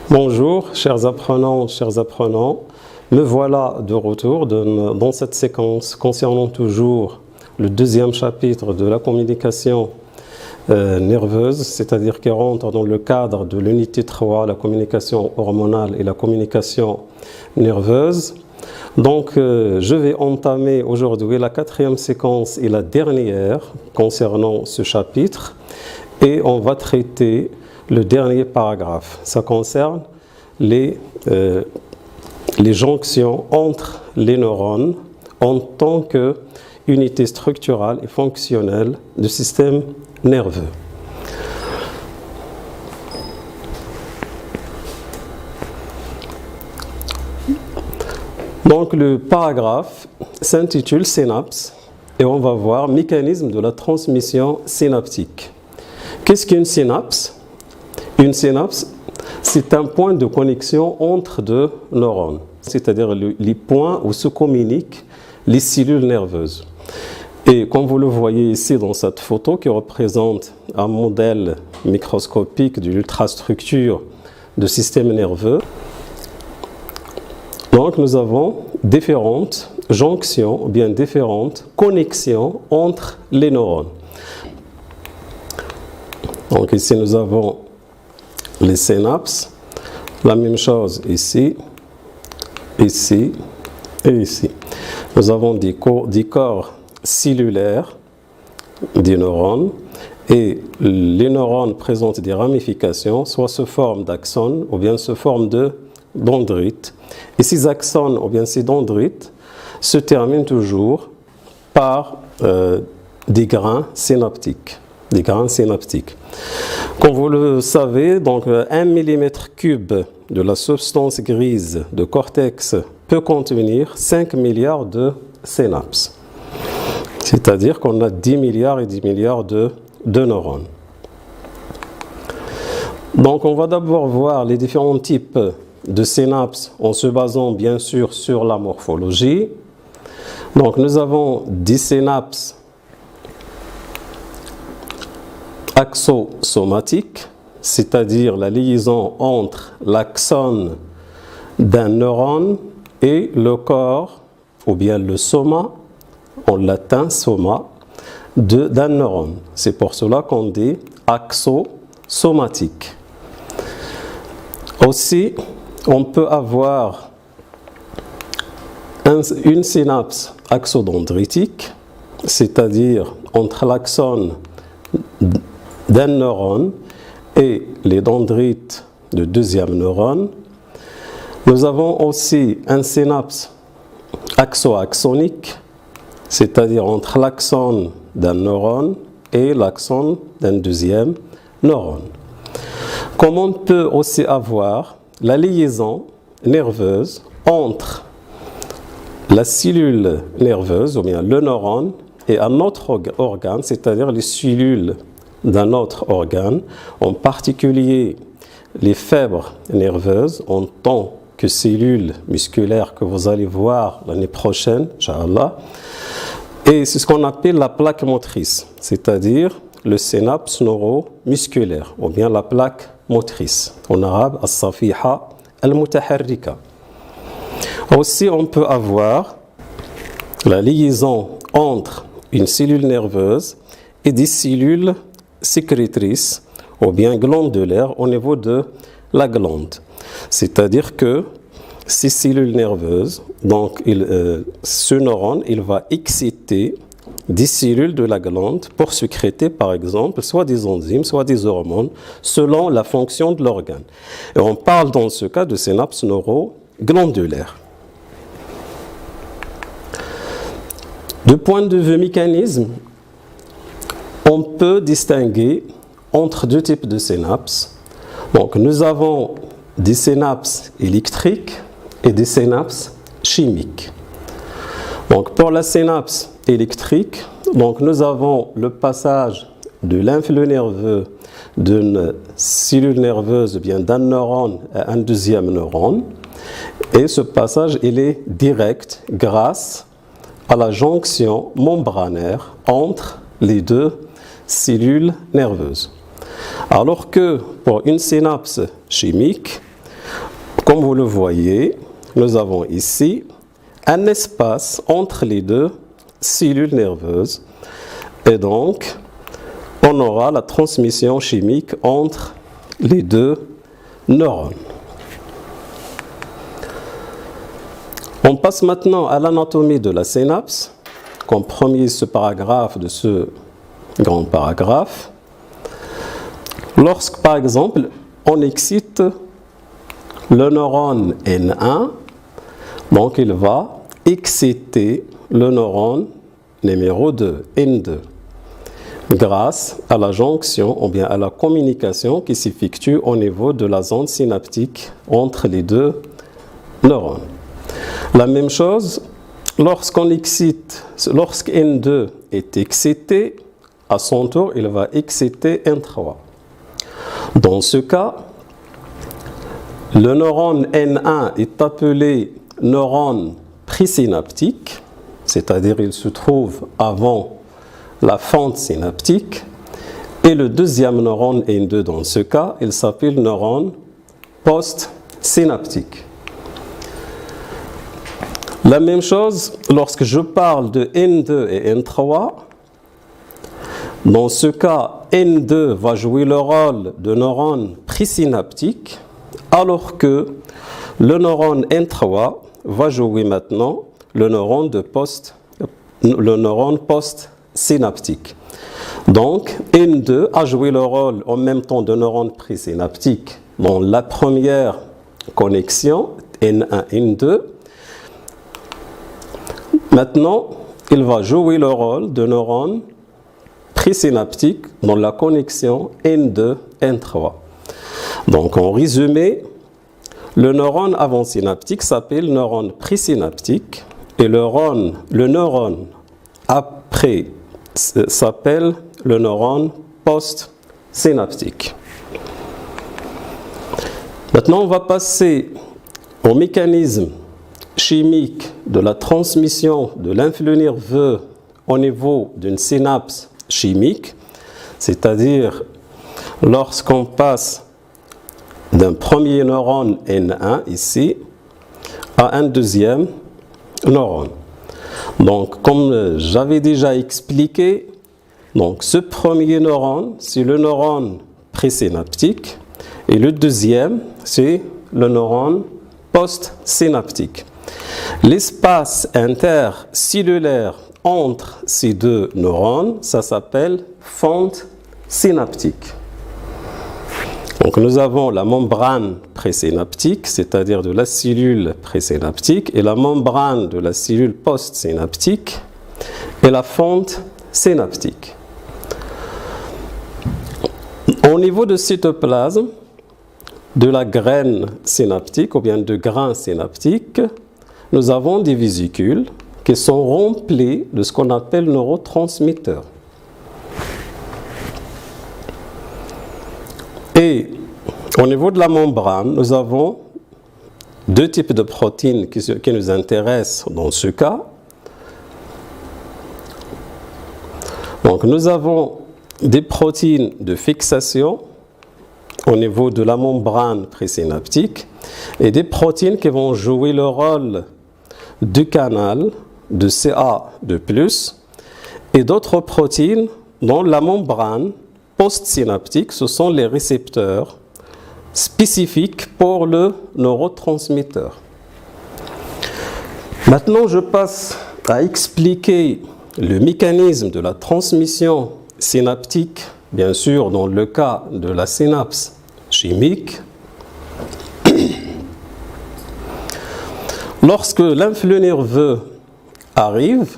Bonjour, chers apprenants, me voilà de retour dans cette séquence concernant toujours le deuxième chapitre de la communication nerveuse, c'est-à-dire qui rentre dans le cadre de l'unité 3, la communication hormonale et la communication nerveuse. Donc, je vais entamer aujourd'hui la quatrième séquence et la dernière concernant ce chapitre, et on va traiter le dernier paragraphe. Ça concerne les jonctions entre les neurones en tant qu'unité structurale et fonctionnelle du système nerveux. Donc le paragraphe s'intitule Synapse et on va voir mécanisme de la transmission synaptique. Qu'est-ce qu'une synapse? Une synapse, c'est un point de connexion entre deux neurones, c'est-à-dire les points où se communiquent les cellules nerveuses. Et comme vous le voyez ici dans cette photo qui représente un modèle microscopique de l'ultrastructure du système nerveux, donc nous avons différentes jonctions ou bien différentes connexions entre les neurones. Donc ici nous avons les synapses, la même chose ici, ici et ici. Nous avons des corps cellulaires des neurones et les neurones présentent des ramifications, soit sous forme d'axones ou bien sous forme de dendrites. Et ces axones ou bien ces dendrites se terminent toujours par des grains synaptiques. Comme vous le savez, donc 1 mm3 de la substance grise de cortex peut contenir 5 milliards de synapses. C'est-à-dire qu'on a 10 milliards et 10 milliards de neurones. Donc on va d'abord voir les différents types de synapses en se basant bien sûr sur la morphologie. Donc nous avons des synapses axosomatiques, c'est-à-dire la liaison entre l'axone d'un neurone et le corps, ou bien le soma, en latin soma, d'un neurone. C'est pour cela qu'on dit axosomatique. Aussi, on peut avoir une synapse axodendritique, c'est-à-dire entre l'axone d'un neurone et les dendrites du deuxième neurone. Nous avons aussi un synapse axo-axonique, c'est-à-dire entre l'axone d'un neurone et l'axone d'un deuxième neurone. Comme on peut aussi avoir la liaison nerveuse entre la cellule nerveuse, ou bien le neurone, et un autre organe, c'est-à-dire les cellules d'un autre organe, en particulier les fibres nerveuses en tant que cellules musculaires que vous allez voir l'année prochaine, Inch'Allah. Et c'est ce qu'on appelle la plaque motrice, c'est-à-dire le synapse neuromusculaire, ou bien la plaque motrice, en arabe, as-safiha al-mutaharrika. Aussi, on peut avoir la liaison entre une cellule nerveuse et des cellules sécrétrices ou bien glandulaires au niveau de la glande. C'est-à-dire que ces cellules nerveuses, donc ce neurone, il va exciter des cellules de la glande pour sécréter par exemple soit des enzymes, soit des hormones selon la fonction de l'organe. Et on parle dans ce cas de synapses neuroglandulaires. Du point de vue mécanisme, on peut distinguer entre deux types de synapses. Donc, nous avons des synapses électriques et des synapses chimiques. Donc, pour la synapse électrique, donc, nous avons le passage de l'influx nerveux d'une cellule nerveuse, bien d'un neurone à un deuxième neurone. Et ce passage, il est direct grâce à la jonction membranaire entre les deux cellules nerveuses. Alors que pour une synapse chimique, Comme vous le voyez, nous avons ici un espace entre les deux cellules nerveuses et donc on aura la transmission chimique entre les deux neurones. On passe maintenant à l'anatomie de la synapse, comme premier paragraphe de ce grand paragraphe. Lorsque, par exemple, on excite le neurone N1, donc il va exciter le neurone numéro 2, N2, grâce à la jonction ou bien à la communication qui s'effectue au niveau de la zone synaptique entre les deux neurones. La même chose, lorsque N2 est excité, à son tour, il va exciter N3. Dans ce cas, le neurone N1 est appelé neurone présynaptique, c'est-à-dire il se trouve avant la fente synaptique, et le deuxième neurone N2 dans ce cas, il s'appelle neurone post-synaptique. La même chose, lorsque je parle de N2 et N3, dans ce cas, N2 va jouer le rôle de neurone présynaptique, alors que le neurone N3 va jouer maintenant le neurone post-synaptique. Donc, N2 a joué le rôle en même temps de neurone présynaptique dans la première connexion, N1, N2. Maintenant, il va jouer le rôle de neurone présynaptique dans la connexion N2, N3. Donc, en résumé, le neurone avant-synaptique s'appelle neurone présynaptique et le neurone après s'appelle le neurone post-synaptique. Maintenant, on va passer au mécanisme chimique de la transmission de l'influx nerveux au niveau d'une synapse chimique, c'est-à-dire lorsqu'on passe d'un premier neurone N1 ici à un deuxième neurone. Donc, comme j'avais déjà expliqué, donc ce premier neurone, c'est le neurone présynaptique et le deuxième, c'est le neurone post-synaptique. L'espace intercellulaire entre ces deux neurones, ça s'appelle fente synaptique. Donc nous avons la membrane présynaptique, c'est-à-dire de la cellule présynaptique, et la membrane de la cellule post-synaptique, et la fente synaptique. Au niveau de cytoplasme, de la graine synaptique ou bien de grain synaptique, nous avons des vésicules qui sont remplies de ce qu'on appelle neurotransmetteurs. Et au niveau de la membrane, nous avons deux types de protéines qui nous intéressent dans ce cas. Donc nous avons des protéines de fixation au niveau de la membrane présynaptique et des protéines qui vont jouer le rôle du canal de CA2+, et d'autres protéines dans la membrane post-synaptique, ce sont les récepteurs spécifiques pour le neurotransmetteur. Maintenant, je passe à expliquer le mécanisme de la transmission synaptique, bien sûr dans le cas de la synapse chimique. Lorsque l'influx nerveux arrive,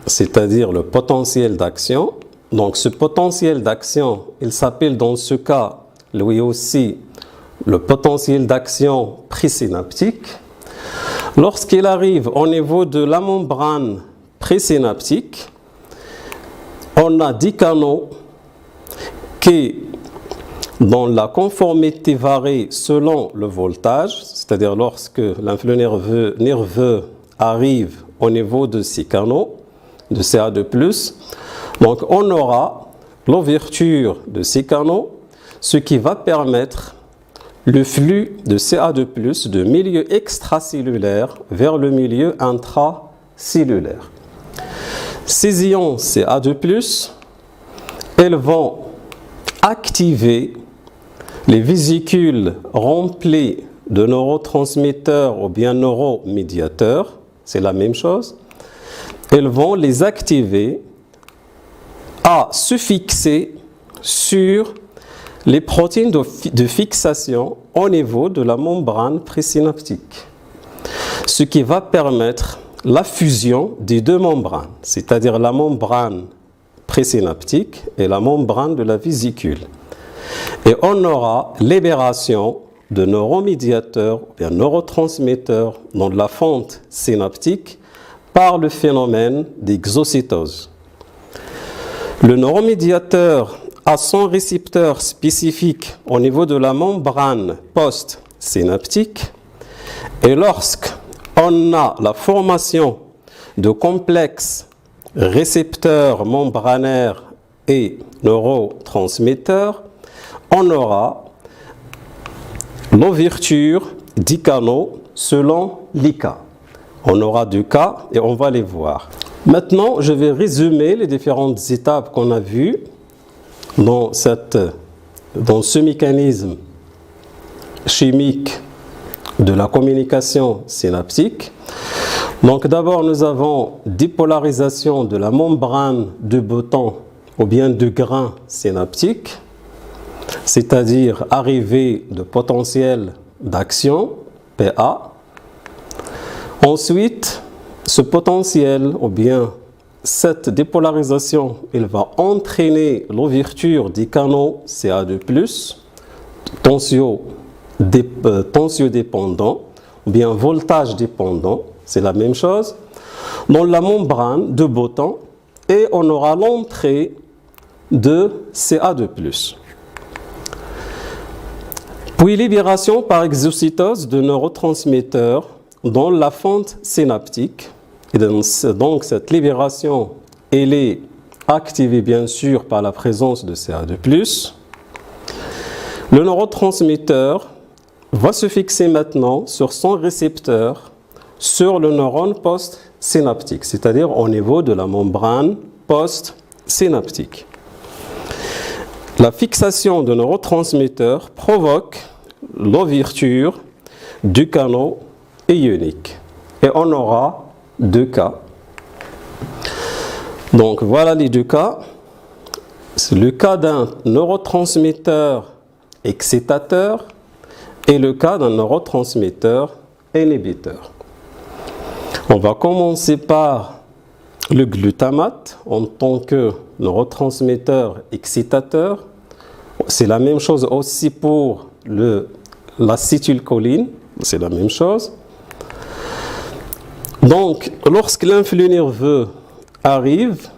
c'est-à-dire le potentiel d'action, donc ce potentiel d'action, il s'appelle dans ce cas, lui aussi, le potentiel d'action présynaptique. Lorsqu'il arrive au niveau de la membrane présynaptique, on a 10 canaux qui, dont la conformité varie selon le voltage, c'est-à-dire lorsque l'influx nerveux arrive au niveau de ces canaux, de CA2+, donc on aura l'ouverture de ces canaux, ce qui va permettre le flux de Ca2+, de milieu extracellulaire vers le milieu intracellulaire. Ces ions Ca2+, elles vont activer les vésicules remplies de neurotransmetteurs ou bien neuromédiateurs, c'est la même chose. Elles vont les activer à se fixer sur les protéines de fixation au niveau de la membrane présynaptique, ce qui va permettre la fusion des deux membranes, c'est-à-dire la membrane présynaptique et la membrane de la vésicule. Et on aura libération de neuromédiateurs, bien neurotransmetteurs dans la fente synaptique par le phénomène d'exocytose. Le neuromédiateur a son récepteur spécifique au niveau de la membrane post-synaptique et lorsqu'on a la formation de complexes récepteurs membranaires et neurotransmetteurs, on aura l'ouverture des canaux selon les cas. On aura deux cas et on va les voir. Maintenant, je vais résumer les différentes étapes qu'on a vues dans ce mécanisme chimique de la communication synaptique. Donc d'abord, nous avons dépolarisation de la membrane de bouton ou bien de grain synaptique, c'est-à-dire arrivée de potentiel d'action, PA. Ensuite, ce potentiel ou bien cette dépolarisation, il va entraîner l'ouverture des canaux Ca2+, tensiodépendant ou bien voltage dépendant, c'est la même chose, dans la membrane de bouton et on aura l'entrée de Ca2+. Puis libération par exocytose de neurotransmetteurs dans la fente synaptique. Et donc cette libération, elle est activée bien sûr par la présence de Ca2+. Le neurotransmetteur va se fixer maintenant sur son récepteur, sur le neurone post-synaptique, c'est-à-dire au niveau de la membrane post-synaptique. La fixation de neurotransmetteurs provoque l'ouverture du canal ionique. Et on aura deux cas. Donc voilà les deux cas. C'est le cas d'un neurotransmetteur excitateur et le cas d'un neurotransmetteur inhibiteur. On va commencer par le glutamate en tant que neurotransmetteur excitateur. C'est la même chose aussi pour l'acétylcholine, c'est la même chose. Donc, lorsque l'influx nerveux arrive,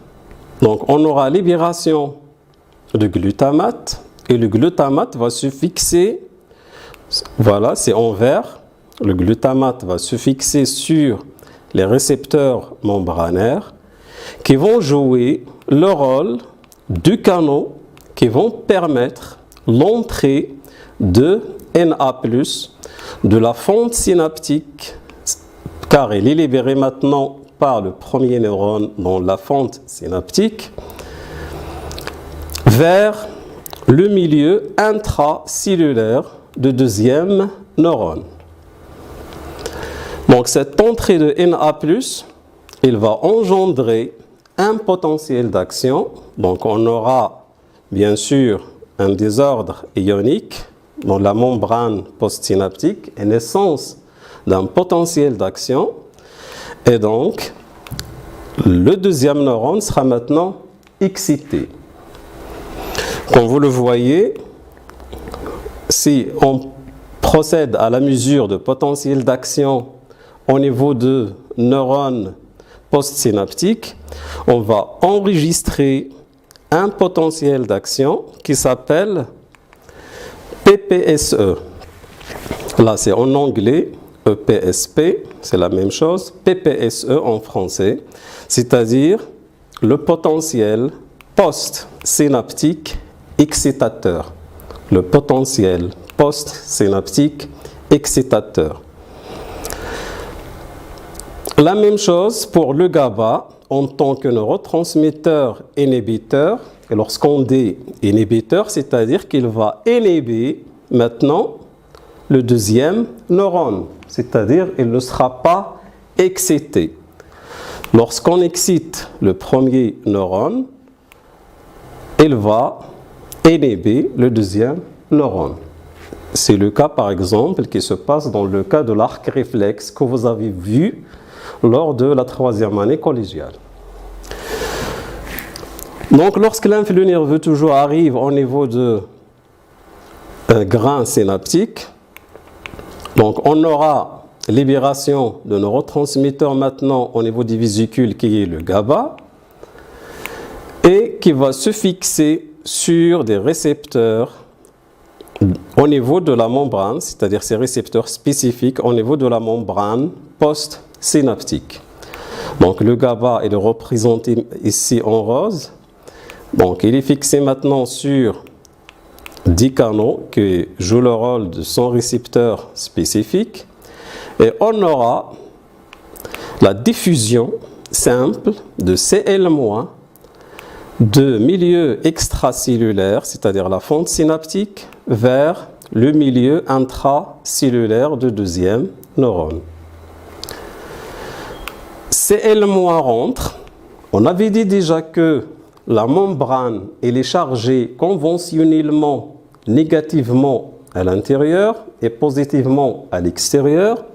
donc on aura libération de glutamate et le glutamate va se fixer, voilà, c'est en vert, le glutamate va se fixer sur les récepteurs membranaires qui vont jouer le rôle du canal qui vont permettre l'entrée de Na+, de la fente synaptique, car il est libéré maintenant par le premier neurone dans la fente synaptique, vers le milieu intracellulaire du deuxième neurone. Donc cette entrée de Na+, il va engendrer un potentiel d'action. Donc on aura bien sûr un désordre ionique dans la membrane postsynaptique et naissance d'un potentiel d'action. Et donc le deuxième neurone sera maintenant excité. Comme vous le voyez, si on procède à la mesure de potentiel d'action au niveau de neurones postsynaptiques, on va enregistrer un potentiel d'action qui s'appelle PPSE. Là, c'est en anglais, EPSP, c'est la même chose, PPSE en français, c'est-à-dire le postsynaptique excitateur. Le potentiel postsynaptique excitateur. La même chose pour le GABA en tant que neurotransmetteur inhibiteur. Et lorsqu'on dit inhibiteur, c'est-à-dire qu'il va inhiber maintenant le deuxième neurone, c'est-à-dire il ne sera pas excité. Lorsqu'on excite le premier neurone, il va inhiber le deuxième neurone. C'est le cas par exemple qui se passe dans le cas de l'arc réflexe que vous avez vu lors de la 3e année collégiale. Donc lorsque l'influx nerveux toujours arrive au niveau de grain synaptique, donc on aura libération de neurotransmetteurs maintenant au niveau des vésicules qui est le GABA et qui va se fixer sur des récepteurs au niveau de la membrane, c'est-à-dire ces récepteurs spécifiques au niveau de la membrane postsynaptique. Donc le GABA est représenté ici en rose. Donc il est fixé maintenant sur 10 canaux qui jouent le rôle de son récepteur spécifique. Et on aura la diffusion simple de Cl- de milieu extracellulaire, c'est-à-dire la fente synaptique, vers le milieu intracellulaire du deuxième neurone. Cl- rentre. On avait dit déjà que la membrane elle est chargée conventionnellement négativement à l'intérieur et positivement à l'extérieur.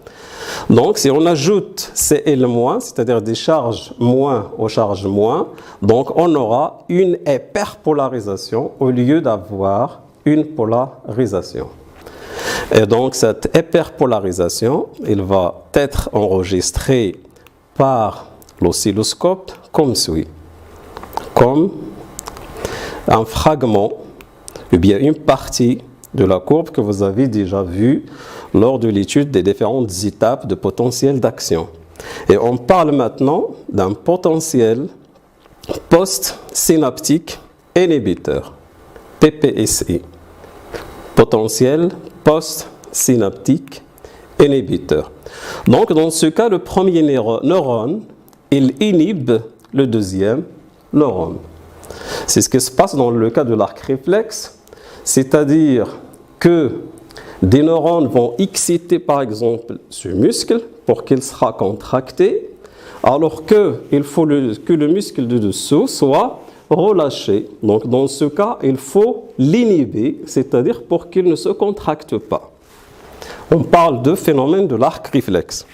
Donc si on ajoute Cl-, c'est-à-dire des charges moins aux charges moins, donc on aura une hyperpolarisation au lieu d'avoir une polarisation. Et donc cette hyperpolarisation, elle va être enregistrée par l'oscilloscope comme suit. Comme un fragment ou bien une partie de la courbe que vous avez déjà vue lors de l'étude des différentes étapes de potentiel d'action. Et on parle maintenant d'un potentiel postsynaptique inhibiteur, PPSI. Potentiel postsynaptique inhibiteur. Donc dans ce cas, le premier neurone, il inhibe le deuxième neurone. C'est ce qui se passe dans le cas de l'arc réflexe, c'est-à-dire que des neurones vont exciter par exemple ce muscle pour qu'il sera contracté, alors qu'il faut que le muscle de dessous soit relâché. Donc dans ce cas, il faut l'inhiber, c'est-à-dire pour qu'il ne se contracte pas. On parle de phénomène de l'arc réflexe.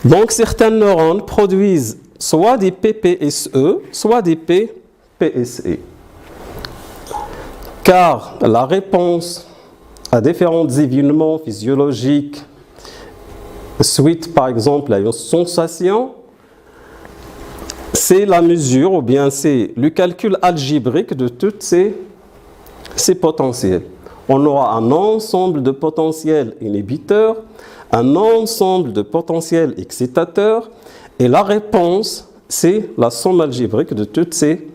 Donc certains neurones produisent soit des PPSE, soit des PPSE. Car la réponse à différents événements physiologiques, suite par exemple à une sensation, c'est la mesure ou bien c'est le calcul algébrique de tous ces potentiels. On aura un ensemble de potentiels inhibiteurs, un ensemble de potentiels excitateurs, et la réponse, c'est la somme algébrique de toutes ces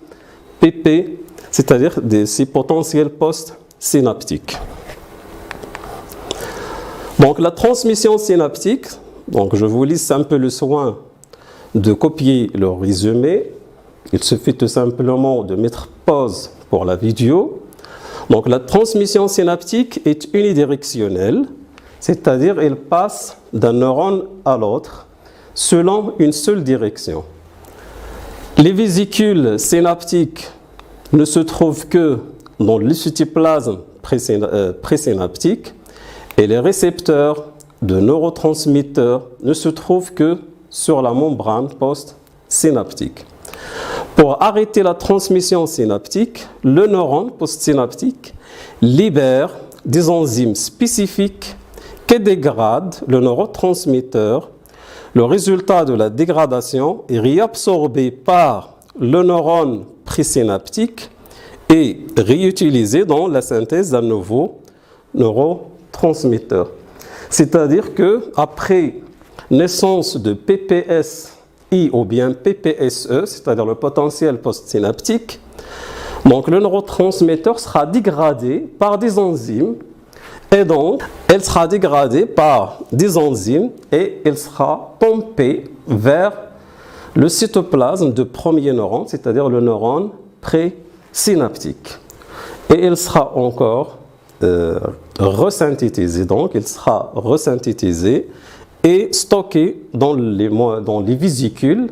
PP, c'est-à-dire ces potentiels postsynaptiques. Donc la transmission synaptique, donc je vous laisse un peu le soin de copier le résumé. Il suffit tout simplement de mettre pause pour la vidéo. Donc la transmission synaptique est unidirectionnelle, c'est-à-dire elle passe d'un neurone à l'autre selon une seule direction. Les vésicules synaptiques ne se trouvent que dans le cytoplasme présynaptique et les récepteurs de neurotransmetteurs ne se trouvent que sur la membrane postsynaptique. Pour arrêter la transmission synaptique, le neurone postsynaptique libère des enzymes spécifiques qui dégradent le neurotransmetteur. Le résultat de la dégradation est réabsorbé par le neurone présynaptique et réutilisé dans la synthèse d'un nouveau neurotransmetteur. C'est-à-dire qu'après naissance de PPSI ou bien PPSE, c'est-à-dire le potentiel postsynaptique, Donc le neurotransmetteur sera dégradé par des enzymes et donc elle sera dégradée par des enzymes et elle sera pompée vers le cytoplasme de premier neurone, c'est-à-dire le neurone présynaptique. Et elle sera encore resynthétisée, donc elle sera resynthétisée et stockée dans les vésicules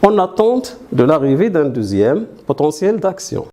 en attente de l'arrivée d'un deuxième potentiel d'action.